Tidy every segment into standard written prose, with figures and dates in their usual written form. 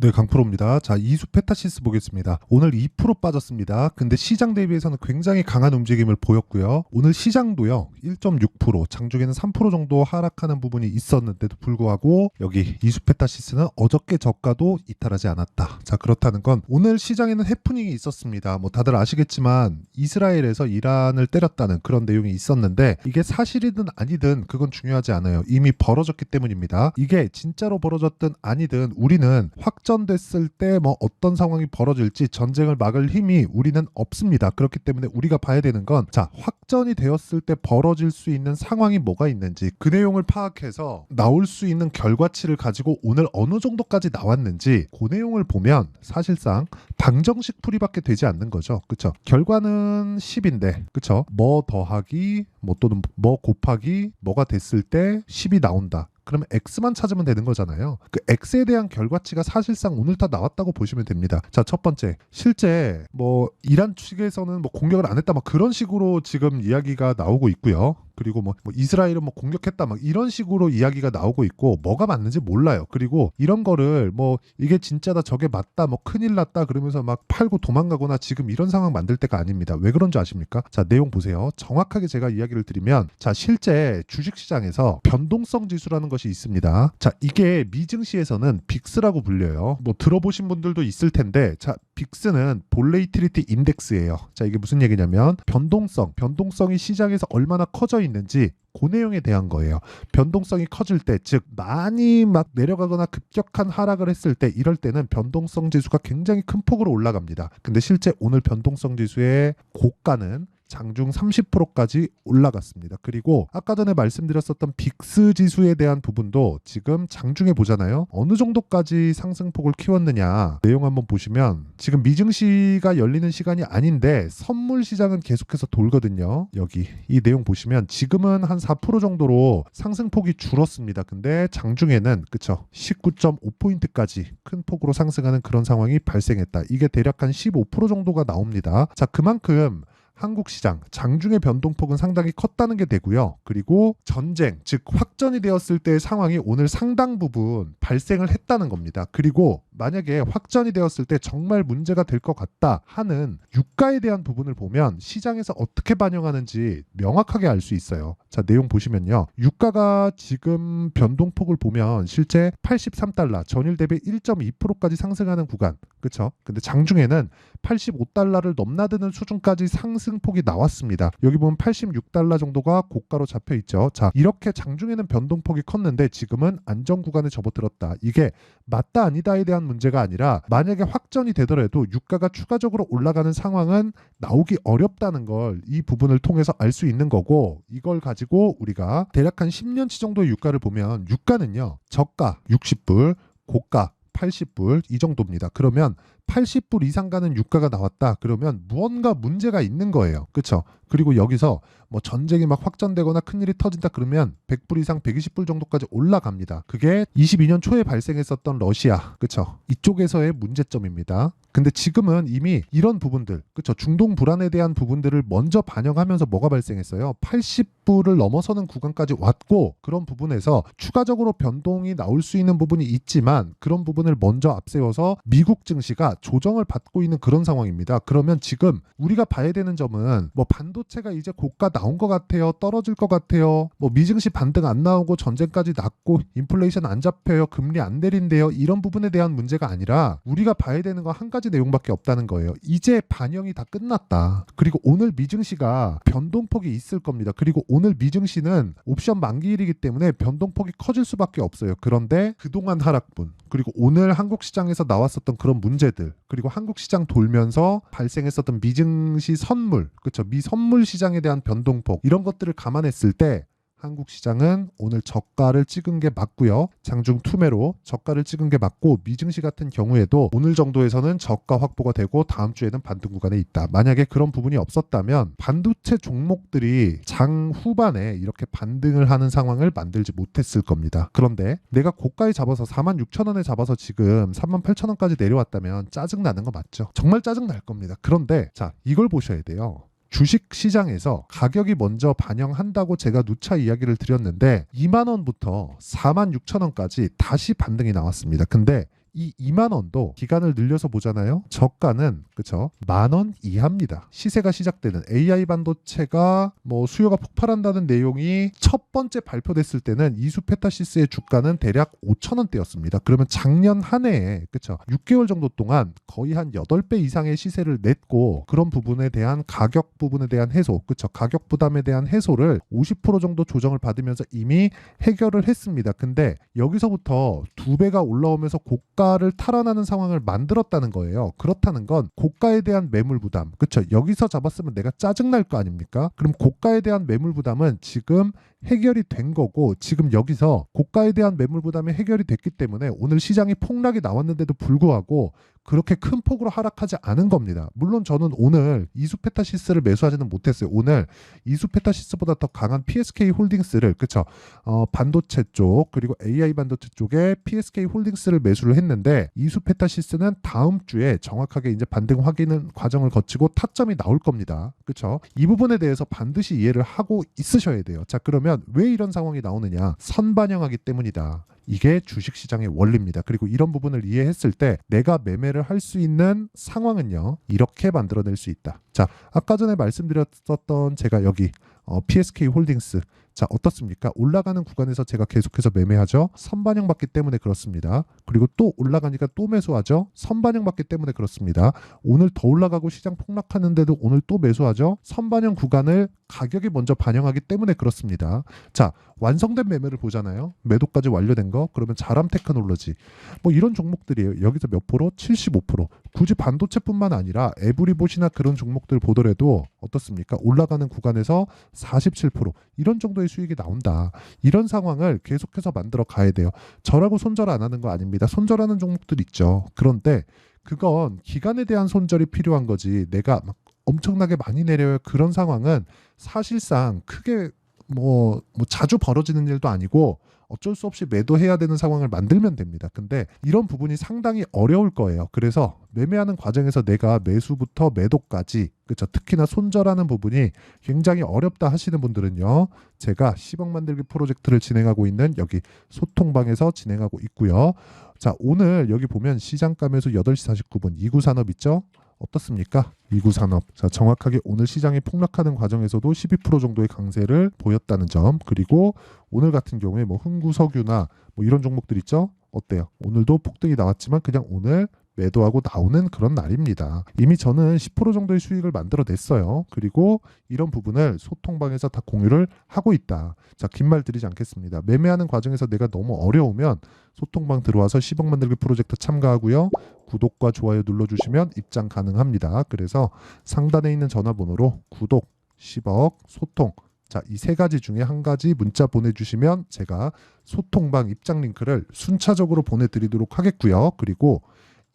네, 강프로입니다. 자, 이수 페타시스 보겠습니다. 오늘 2% 빠졌습니다. 근데 시장 대비해서는 굉장히 강한 움직임을 보였고요. 오늘 시장도요, 1.6%, 장중에는 3% 정도 하락하는 부분이 있었는데도 불구하고 여기 이수 페타시스는 어저께 저가도 이탈하지 않았다. 자, 그렇다는 건 오늘 시장에는 해프닝이 있었습니다. 뭐 다들 아시겠지만 이스라엘에서 이란을 때렸다는 그런 내용이 있었는데 이게 사실이든 아니든 그건 중요하지 않아요. 이미 벌어졌기 때문입니다. 이게 진짜로 벌어졌든 아니든 우리는 확전됐을 때 뭐 어떤 상황이 벌어질지 전쟁을 막을 힘이 우리는 없습니다. 그렇기 때문에 우리가 봐야 되는 건 자, 확전이 되었을 때 벌어질 수 있는 상황이 뭐가 있는지 그 내용을 파악해서 나올 수 있는 결과치를 가지고 오늘 어느 정도까지 나왔는지 그 내용을 보면 사실상 방정식 풀이밖에 되지 않는 거죠. 그쵸? 결과는 10인데 그쵸? 뭐 더하기 뭐 또는 뭐 곱하기 뭐가 됐을 때 10이 나온다. 그러면 X만 찾으면 되는 거잖아요. 그 X에 대한 결과치가 사실상 오늘 다 나왔다고 보시면 됩니다. 자, 첫 번째, 실제 뭐 이란 측에서는 뭐 공격을 안 했다 막 그런 식으로 지금 이야기가 나오고 있고요. 그리고 뭐 이스라엘은 뭐 공격했다 막 이런 식으로 이야기가 나오고 있고 뭐가 맞는지 몰라요. 그리고 이런 거를 뭐 이게 진짜다 저게 맞다 뭐 큰일 났다 그러면서 막 팔고 도망가거나 지금 이런 상황 만들 때가 아닙니다. 왜 그런지 아십니까? 자, 내용 보세요. 정확하게 제가 이야기를 드리면 자, 실제 주식시장에서 변동성 지수라는 것이 있습니다. 자, 이게 미증시에서는 빅스라고 불려요. 뭐 들어보신 분들도 있을 텐데 자, 빅스는 볼레이티리티 인덱스예요. 자, 이게 무슨 얘기냐면 변동성이 시장에서 얼마나 커져 있는지 그 내용에 대한 거예요. 변동성이 커질 때, 즉 많이 막 내려가거나 급격한 하락을 했을 때 이럴 때는 변동성 지수가 굉장히 큰 폭으로 올라갑니다. 근데 실제 오늘 변동성 지수의 고가는 장중 30%까지 올라갔습니다. 그리고 아까 전에 말씀드렸었던 빅스 지수에 대한 부분도 지금 장중에 보잖아요. 어느 정도까지 상승폭을 키웠느냐 내용 한번 보시면 지금 미증시가 열리는 시간이 아닌데 선물 시장은 계속해서 돌거든요. 여기 이 내용 보시면 지금은 한 4% 정도로 상승폭이 줄었습니다. 근데 장중에는 그쵸 19.5포인트까지 큰 폭으로 상승하는 그런 상황이 발생했다. 이게 대략 한 15% 정도가 나옵니다. 자, 그만큼 한국 시장 장중의 변동폭은 상당히 컸다는 게 되고요. 그리고 전쟁, 즉 확전이 되었을 때의 상황이 오늘 상당 부분 발생을 했다는 겁니다. 그리고 만약에 확전이 되었을 때 정말 문제가 될 것 같다 하는 유가에 대한 부분을 보면 시장에서 어떻게 반영하는지 명확하게 알 수 있어요. 자, 내용 보시면요. 유가가 지금 변동폭을 보면 실제 83달러, 전일 대비 1.2%까지 상승하는 구간. 그렇죠? 근데 장중에는 85달러를 넘나드는 수준까지 상승폭이 나왔습니다. 여기 보면 86달러 정도가 고가로 잡혀 있죠. 자, 이렇게 장중에는 변동폭이 컸는데 지금은 안정 구간에 접어들었다. 이게 맞다 아니다에 대한 문제가 아니라 만약에 확전이 되더라도 유가가 추가적으로 올라가는 상황은 나오기 어렵다는 걸 이 부분을 통해서 알 수 있는 거고 이걸 가지고 우리가 대략 한 10년치 정도의 유가를 보면 유가는요. 저가 60불, 고가 80불 이 정도입니다. 그러면 80불 이상 가는 유가가 나왔다. 그러면 무언가 문제가 있는 거예요. 그렇죠? 그리고 여기서 뭐 전쟁이 막 확전되거나 큰일이 터진다 그러면 100불 이상 120불 정도까지 올라갑니다. 그게 22년 초에 발생했었던 러시아, 그렇죠? 이쪽에서의 문제점입니다. 근데 지금은 이미 이런 부분들, 그렇죠? 중동 불안에 대한 부분들을 먼저 반영하면서 뭐가 발생했어요? 80불을 넘어서는 구간까지 왔고 그런 부분에서 추가적으로 변동이 나올 수 있는 부분이 있지만 그런 부분을 먼저 앞세워서 미국 증시가 조정을 받고 있는 그런 상황입니다. 그러면 지금 우리가 봐야 되는 점은 뭐 반도체가 이제 고가 나온 것 같아요. 떨어질 것 같아요. 뭐 미증시 반등 안 나오고 전쟁까지 났고 인플레이션 안 잡혀요. 금리 안 내린대요. 이런 부분에 대한 문제가 아니라 우리가 봐야 되는 건 한 가지 내용밖에 없다는 거예요. 이제 반영이 다 끝났다. 그리고 오늘 미증시가 변동폭이 있을 겁니다. 그리고 오늘 미증시는 옵션 만기일이기 때문에 변동폭이 커질 수밖에 없어요. 그런데 그동안 하락분 그리고 오늘 한국 시장에서 나왔었던 그런 문제들 그리고 한국 시장 돌면서 발생했었던 미증시 선물 그렇죠? 미선물 시장에 대한 변동폭 이런 것들을 감안했을 때 한국 시장은 오늘 저가를 찍은 게 맞고요. 장중 투매로 저가를 찍은 게 맞고 미증시 같은 경우에도 오늘 정도에서는 저가 확보가 되고 다음 주에는 반등 구간에 있다. 만약에 그런 부분이 없었다면 반도체 종목들이 장 후반에 이렇게 반등을 하는 상황을 만들지 못했을 겁니다. 그런데 내가 고가에 잡아서 46,000원에 잡아서 지금 38,000원까지 내려왔다면 짜증나는 거 맞죠? 정말 짜증날 겁니다. 그런데 자, 이걸 보셔야 돼요. 주식 시장에서 가격이 먼저 반영한다고 제가 누차 이야기를 드렸는데 2만 원부터 4만 6천 원까지 다시 반등이 나왔습니다. 근데 이 2만 원도 기간을 늘려서 보잖아요. 저가는 그쵸 10,000원 이하입니다. 시세가 시작되는 AI 반도체가 뭐 수요가 폭발한다는 내용이 첫 번째 발표됐을 때는 이수페타시스의 주가는 대략 5,000원대였습니다. 그러면 작년 한 해에 그쵸 6개월 정도 동안 거의 한 8배 이상의 시세를 냈고 그런 부분에 대한 가격 부분에 대한 해소 그쵸 가격 부담에 대한 해소를 50% 정도 조정을 받으면서 이미 해결을 했습니다. 근데 여기서부터 2배가 올라오면서 고가를 탈환하는 상황을 만들었다는 거예요. 그렇다는 건 고가에 대한 매물 부담 그쵸 여기서 잡았으면 내가 짜증날 거 아닙니까? 그럼 고가에 대한 매물 부담은 지금 해결이 된 거고 지금 여기서 고가에 대한 매물 부담이 해결이 됐기 때문에 오늘 시장이 폭락이 나왔는데도 불구하고 그렇게 큰 폭으로 하락하지 않은 겁니다. 물론 저는 오늘 이수페타시스를 매수하지는 못했어요. 오늘 이수페타시스보다 더 강한 PSK 홀딩스를 그쵸 반도체 쪽 그리고 AI 반도체 쪽에 PSK 홀딩스를 매수를 했는데 이수페타시스는 다음 주에 정확하게 이제 반등 확인 과정을 거치고 타점이 나올 겁니다. 그쵸 이 부분에 대해서 반드시 이해를 하고 있으셔야 돼요. 자 그러면 왜 이런 상황이 나오느냐 선반영하기 때문이다. 이게 주식시장의 원리입니다. 그리고 이런 부분을 이해했을 때 내가 매매를 할 수 있는 상황은요. 이렇게 만들어낼 수 있다. 자, 아까 전에 말씀드렸었던 제가 여기 PSK 홀딩스 자 어떻습니까? 올라가는 구간에서 제가 계속해서 매매하죠. 선반영 받기 때문에 그렇습니다. 그리고 또 올라가니까 또 매수하죠. 선반영 받기 때문에 그렇습니다. 오늘 더 올라가고 시장 폭락하는데도 오늘 또 매수하죠. 선반영 구간을 가격이 먼저 반영하기 때문에 그렇습니다. 자 완성된 매매를 보잖아요. 매도까지 완료된 거 그러면 자람 테크놀로지 뭐 이런 종목들이에요. 여기서 몇 프로? 75%. 굳이 반도체뿐만 아니라 에브리봇이나 그런 종목들 보더라도 어떻습니까? 올라가는 구간에서 47% 이런 정도의 수익이 나온다. 이런 상황을 계속해서 만들어 가야 돼요. 저라고 손절 안 하는 거 아닙니다. 손절하는 종목들 있죠. 그런데 그건 기간에 대한 손절이 필요한 거지 내가 막 엄청나게 많이 내려요. 그런 상황은 사실상 크게 뭐 자주 벌어지는 일도 아니고 어쩔 수 없이 매도해야 되는 상황을 만들면 됩니다. 근데 이런 부분이 상당히 어려울 거예요. 그래서 매매하는 과정에서 내가 매수부터 매도까지 그렇죠. 특히나 손절하는 부분이 굉장히 어렵다 하시는 분들은요. 제가 10억 만들기 프로젝트를 진행하고 있는 여기 소통방에서 진행하고 있고요. 자, 오늘 여기 보면 시장가 매수 8시 49분 이구산업 있죠? 어떻습니까? 이구산업. 자, 정확하게 오늘 시장이 폭락하는 과정에서도 12% 정도의 강세를 보였다는 점. 그리고 오늘 같은 경우에 뭐 흥구석유나 뭐 이런 종목들 있죠? 어때요? 오늘도 폭등이 나왔지만 그냥 오늘 매도하고 나오는 그런 날입니다. 이미 저는 10% 정도의 수익을 만들어냈어요. 그리고 이런 부분을 소통방에서 다 공유를 하고 있다. 자, 긴 말 드리지 않겠습니다. 매매하는 과정에서 내가 너무 어려우면 소통방 들어와서 10억 만들기 프로젝트 참가하고요. 구독과 좋아요 눌러주시면 입장 가능합니다. 그래서 상단에 있는 전화번호로 구독, 10억, 소통 자, 이 세 가지 중에 한 가지 문자 보내주시면 제가 소통방 입장 링크를 순차적으로 보내드리도록 하겠고요. 그리고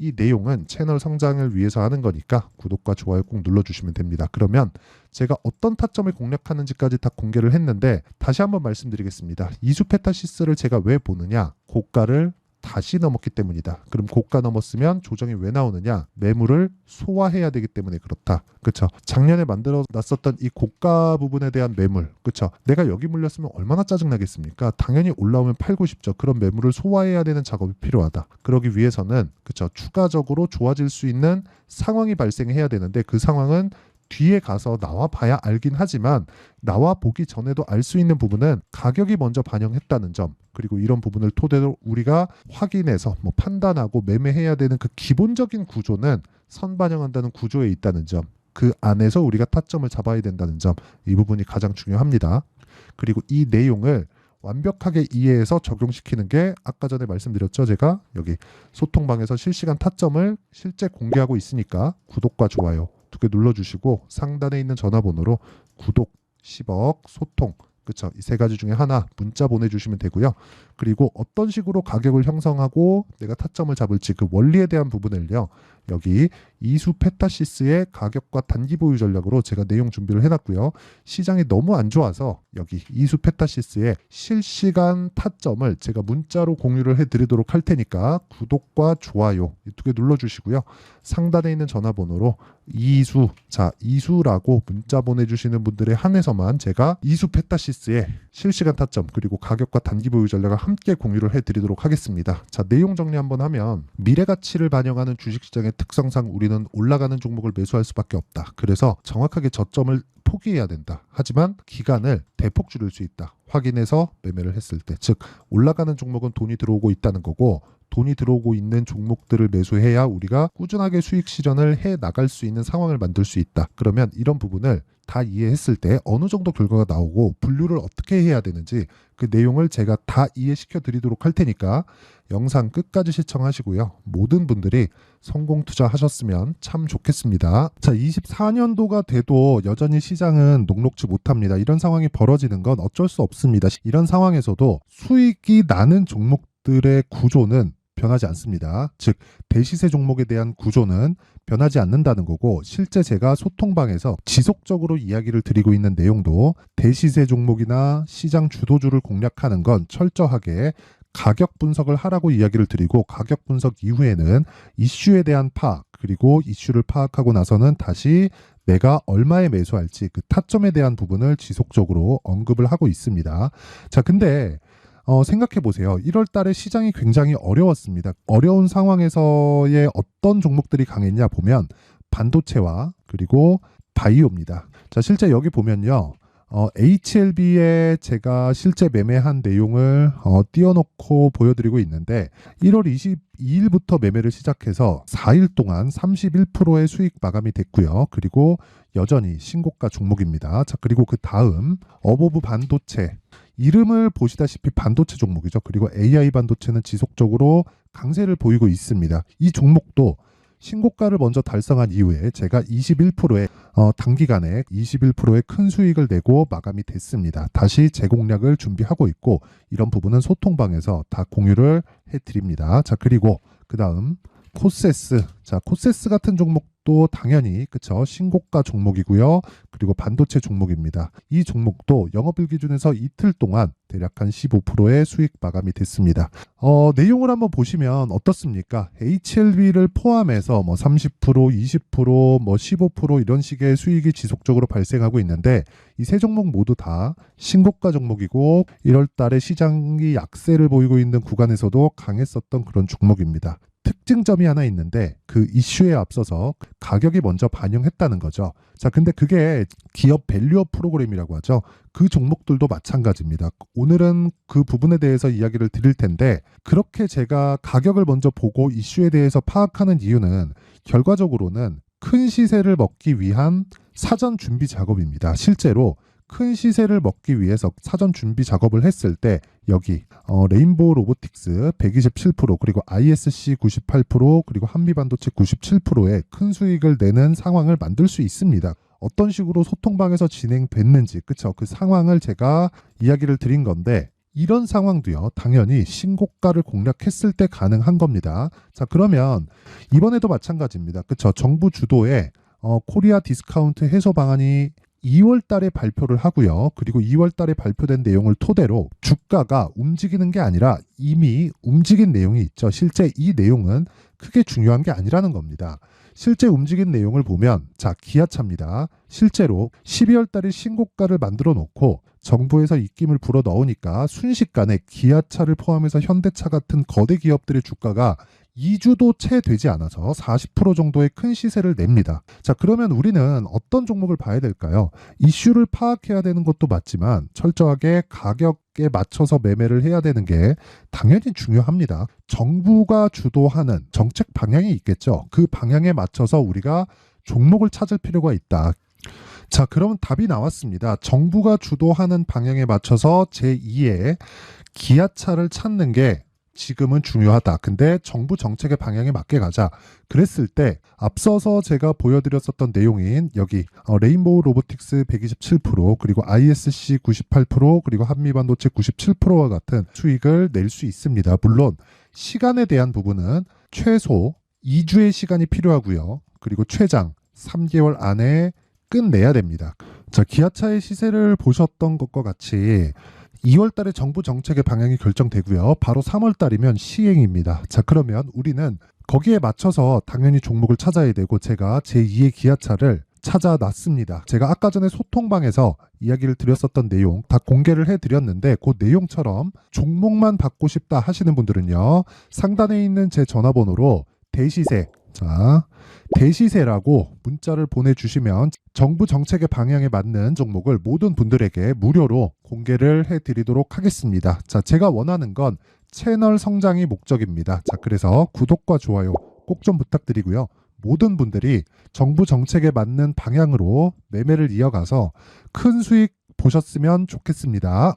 이 내용은 채널 성장을 위해서 하는 거니까 구독과 좋아요 꼭 눌러주시면 됩니다. 그러면 제가 어떤 타점을 공략하는지까지 다 공개를 했는데 다시 한번 말씀드리겠습니다. 이수페타시스를 제가 왜 보느냐? 고가를 다시 넘었기 때문이다. 그럼 고가 넘었으면 조정이 왜 나오느냐? 매물을 소화해야 되기 때문에 그렇다. 그렇죠? 작년에 만들어 놨었던 이 고가 부분에 대한 매물. 그렇죠? 내가 여기 물렸으면 얼마나 짜증나겠습니까? 당연히 올라오면 팔고 싶죠. 그런 매물을 소화해야 되는 작업이 필요하다. 그러기 위해서는 그렇죠? 추가적으로 좋아질 수 있는 상황이 발생해야 되는데 그 상황은 뒤에 가서 나와 봐야 알긴 하지만 나와 보기 전에도 알 수 있는 부분은 가격이 먼저 반영했다는 점 그리고 이런 부분을 토대로 우리가 확인해서 뭐 판단하고 매매해야 되는 그 기본적인 구조는 선반영한다는 구조에 있다는 점 그 안에서 우리가 타점을 잡아야 된다는 점 이 부분이 가장 중요합니다. 그리고 이 내용을 완벽하게 이해해서 적용시키는 게 아까 전에 말씀드렸죠. 제가 여기 소통방에서 실시간 타점을 실제 공개하고 있으니까 구독과 좋아요 2개 눌러주시고 상단에 있는 전화번호로 구독, 10억, 소통 그렇죠. 이 세 가지 중에 하나 문자 보내주시면 되고요. 그리고 어떤 식으로 가격을 형성하고 내가 타점을 잡을지 그 원리에 대한 부분을요. 여기 이수 페타시스의 가격과 단기 보유 전략으로 제가 내용 준비를 해놨고요. 시장이 너무 안 좋아서 여기 이수 페타시스의 실시간 타점을 제가 문자로 공유를 해드리도록 할 테니까 구독과 좋아요 이 두 개 눌러주시고요. 상단에 있는 전화번호로 이수라고 문자 보내주시는 분들에 한해서만 제가 이수 페타시스의 실시간 타점 그리고 가격과 단기 보유 전략을 함께 공유를 해드리도록 하겠습니다. 자, 내용 정리 한번 하면 미래 가치를 반영하는 주식시장의 특성상 우리는 올라가는 종목을 매수할 수밖에 없다. 그래서 정확하게 저점을 포기해야 된다. 하지만 기간을 대폭 줄일 수 있다. 확인해서 매매를 했을 때, 즉 올라가는 종목은 돈이 들어오고 있다는 거고 돈이 들어오고 있는 종목들을 매수해야 우리가 꾸준하게 수익 실현을 해 나갈 수 있는 상황을 만들 수 있다. 그러면 이런 부분을 다 이해했을 때 어느 정도 결과가 나오고 분류를 어떻게 해야 되는지 그 내용을 제가 다 이해시켜 드리도록 할 테니까 영상 끝까지 시청하시고요. 모든 분들이 성공 투자하셨으면 참 좋겠습니다. 자, 24년도가 돼도 여전히 시장은 녹록지 못합니다. 이런 상황이 벌어지는 건 어쩔 수 없습니다. 이런 상황에서도 수익이 나는 종목들의 구조는 변하지 않습니다. 즉 대시세 종목에 대한 구조는 변하지 않는다는 거고, 실제 제가 소통방에서 지속적으로 이야기를 드리고 있는 내용도 대시세 종목이나 시장 주도주를 공략하는 건 철저하게 가격 분석을 하라고 이야기를 드리고, 가격 분석 이후에는 이슈에 대한 파악, 그리고 이슈를 파악하고 나서는 다시 내가 얼마에 매수할지 그 타점에 대한 부분을 지속적으로 언급을 하고 있습니다. 자, 근데 생각해 보세요. 1월 달에 시장이 굉장히 어려웠습니다. 어려운 상황에서의 어떤 종목들이 강했냐 보면 반도체와 그리고 바이오입니다. 자, 실제 여기 보면요. HLB에 제가 실제 매매한 내용을 띄워놓고 보여드리고 있는데 1월 22일부터 매매를 시작해서 4일 동안 31%의 수익 마감이 됐고요. 그리고 여전히 신고가 종목입니다. 자, 그리고 그 다음 어보브 반도체, 이름을 보시다시피 반도체 종목이죠. 그리고 AI 반도체는 지속적으로 강세를 보이고 있습니다. 이 종목도 신고가를 먼저 달성한 이후에 제가 21%의 단기간에 21%의 큰 수익을 내고 마감이 됐습니다. 다시 재공략을 준비하고 있고, 이런 부분은 소통방에서 다 공유를 해드립니다. 자, 그리고 그 다음 코세스. 자, 코세스 같은 종목도 당연히 그쵸, 신고가 종목이고요. 그리고 반도체 종목입니다. 이 종목도 영업일 기준에서 이틀 동안 대략 한 15%의 수익 마감이 됐습니다. 내용을 한번 보시면 어떻습니까? HLB를 포함해서 뭐 30%, 20%, 뭐 15% 이런 식의 수익이 지속적으로 발생하고 있는데, 이 세 종목 모두 다 신고가 종목이고 1월 달에 시장이 약세를 보이고 있는 구간에서도 강했었던 그런 종목입니다. 특징점이 하나 있는데 그 이슈에 앞서서 가격이 먼저 반영했다는 거죠. 자, 근데 그게 기업 밸류업 프로그램이라고 하죠. 그 종목들도 마찬가지입니다. 오늘은 그 부분에 대해서 이야기를 드릴 텐데, 그렇게 제가 가격을 먼저 보고 이슈에 대해서 파악하는 이유는 결과적으로는 큰 시세를 먹기 위한 사전 준비 작업입니다. 실제로 큰 시세를 먹기 위해서 사전 준비 작업을 했을 때 여기 레인보우 로보틱스 127%, 그리고 ISC 98%, 그리고 한미반도체 97%의 큰 수익을 내는 상황을 만들 수 있습니다. 어떤 식으로 소통방에서 진행됐는지, 그쵸? 그 상황을 제가 이야기를 드린 건데, 이런 상황도요, 당연히 신고가를 공략했을 때 가능한 겁니다. 자, 그러면 이번에도 마찬가지입니다. 그쵸? 정부 주도의 코리아 디스카운트 해소 방안이 2월 달에 발표를 하고요. 그리고 2월 달에 발표된 내용을 토대로 주가가 움직이는 게 아니라 이미 움직인 내용이 있죠. 실제 이 내용은 크게 중요한 게 아니라는 겁니다. 실제 움직인 내용을 보면, 자, 기아차입니다. 실제로 12월 달에 신고가를 만들어 놓고 정부에서 입김을 불어 넣으니까 순식간에 기아차를 포함해서 현대차 같은 거대 기업들의 주가가 2주도 채 되지 않아서 40% 정도의 큰 시세를 냅니다. 자, 그러면 우리는 어떤 종목을 봐야 될까요? 이슈를 파악해야 되는 것도 맞지만 철저하게 가격에 맞춰서 매매를 해야 되는 게 당연히 중요합니다. 정부가 주도하는 정책 방향이 있겠죠. 그 방향에 맞춰서 우리가 종목을 찾을 필요가 있다. 자, 그러면 답이 나왔습니다. 정부가 주도하는 방향에 맞춰서 제2의 기아차를 찾는 게 지금은 중요하다. 근데 정부 정책의 방향에 맞게 가자. 그랬을 때 앞서서 제가 보여드렸었던 내용인 여기 레인보우 로보틱스 127%, 그리고 ISC 98%, 그리고 한미반도체 97%와 같은 수익을 낼 수 있습니다. 물론 시간에 대한 부분은 최소 2주의 시간이 필요하고요. 그리고 최장 3개월 안에 끝내야 됩니다. 자, 기아차의 시세를 보셨던 것과 같이 2월 달에 정부 정책의 방향이 결정되고요. 바로 3월 달이면 시행입니다. 자, 그러면 우리는 거기에 맞춰서 당연히 종목을 찾아야 되고 제가 제2의 기아차를 찾아놨습니다. 제가 아까 전에 소통방에서 이야기를 드렸었던 내용 다 공개를 해드렸는데 그 내용처럼 종목만 받고 싶다 하시는 분들은요. 상단에 있는 제 전화번호로 대시세, 자, 대시세라고 문자를 보내주시면 정부 정책의 방향에 맞는 종목을 모든 분들에게 무료로 공개를 해드리도록 하겠습니다. 자, 제가 원하는 건 채널 성장이 목적입니다. 자, 그래서 구독과 좋아요 꼭 좀 부탁드리고요. 모든 분들이 정부 정책에 맞는 방향으로 매매를 이어가서 큰 수익 보셨으면 좋겠습니다.